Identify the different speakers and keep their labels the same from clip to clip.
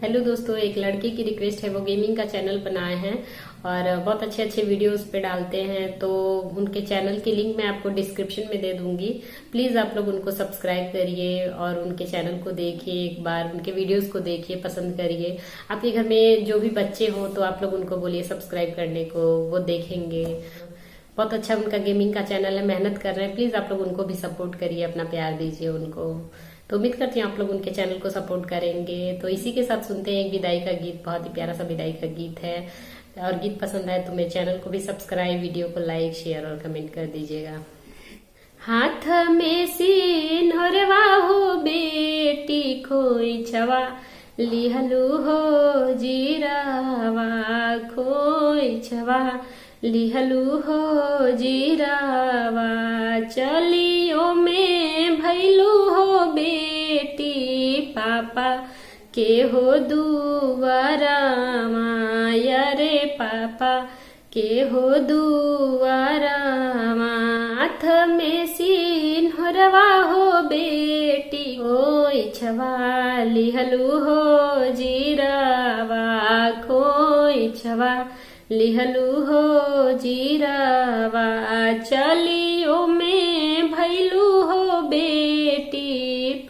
Speaker 1: Hello दोस्तों, एक लड़के की रिक्वेस्ट है, वो गेमिंग का चैनल बनाए हैं और बहुत अच्छे अच्छे वीडियोस पे डालते हैं। तो उनके चैनल की लिंक मैं आपको डिस्क्रिप्शन में दे दूंगी। प्लीज आप लोग उनको सब्सक्राइब करिए और उनके चैनल को देखिए, एक बार उनके वीडियोस को देखिए, पसंद करिए। आपके घर में जो भी बच्चे हो तो आप लोग उनको बोलिए सब्सक्राइब करने को, वो देखेंगे। बहुत अच्छा उनका गेमिंग का चैनल है, मेहनत कर रहे हैं। प्लीज आप लोग उनको भी सपोर्ट करिए, अपना प्यार दीजिए उनको। तो उम्मीद करती हूँ आप लोग उनके चैनल को सपोर्ट करेंगे। तो इसी के साथ सुनते हैं एक विदाई का गीत, बहुत ही प्यारा सा विदाई का गीत है। और गीत पसंद आए तो मेरे चैनल को भी सब्सक्राइब, वीडियो को लाइक, शेयर और कमेंट कर दीजिएगा। हाथ में सिन्हरवा हो बेटी खोई छवा, लिहलू हो जीरावा खोई छवा, लिहलू हो जीरावा। चलियो में भैलू हो बेटी पापा के हो दुआरा माया रे पापा के हो दुआरा। हाथ में सिन्हरवा हो बेटी खोई छवा, लिहलू हो जीरावा खोई छवा, लिहलू हो जीरावा। चलियो में भैलू हो बेटी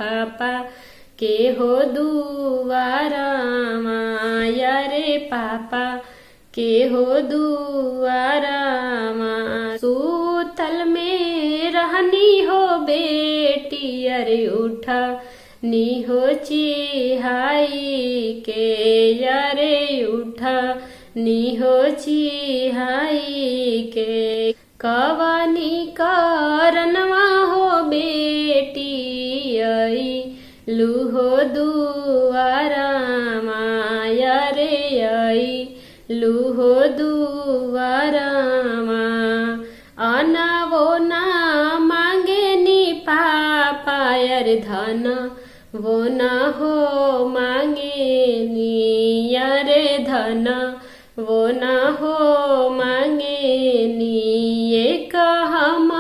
Speaker 1: पापा के हो दुआरा माया रे पापा के हो दुआरा। सूतल में रहनी हो बेटी, अरे उठा नी हो चिहाई के, अरे उठा नी हो चिहाई के। कवनी करनवा हो बेटी आई लूहो दुआरा माया रे आई लूहो दुआरा। आना वो ना मांगे नी पापा, अरे धन वो ना हो मांगे नी, अरे धन वो ना हो मांगे नी। ये हम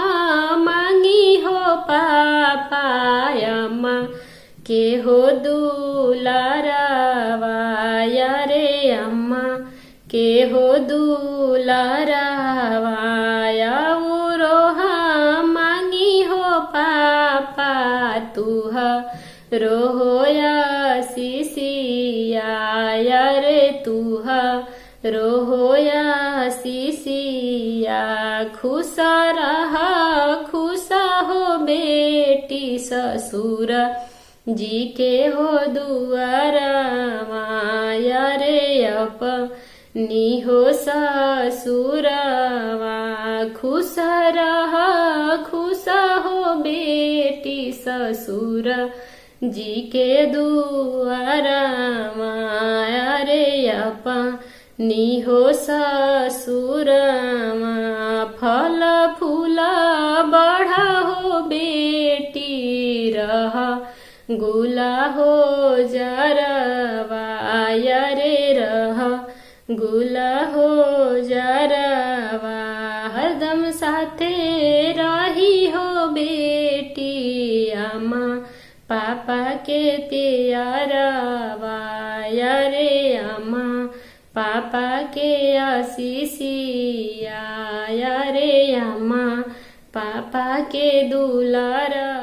Speaker 1: मांगी हो पापा अम्मा के हो दुलारावा, रे अम्मा के हो दुलारावा। रोहा मांगी हो पापा तुह रोया सिसिया, रे तुह रोया सिसिया। खुशा रहा खुशा हो बेटी ससुर जी के हो दुआरा माया रे अपनी हो ससुरवा। खुशा रहा खुशा हो बेटी ससुर जी के दुआरा माया रे अपनी हो ससुरमा। फल फूला बढ़ा हो बेटी रहा गुला हो जरवा, रे रहा गुला हो जरवा। हरदम साथे रही हो बेटी अम्मा पापा के प्यारवा, रे अम्मा पापा के आशीषिया, रे अम्मा पापा के दुलारा।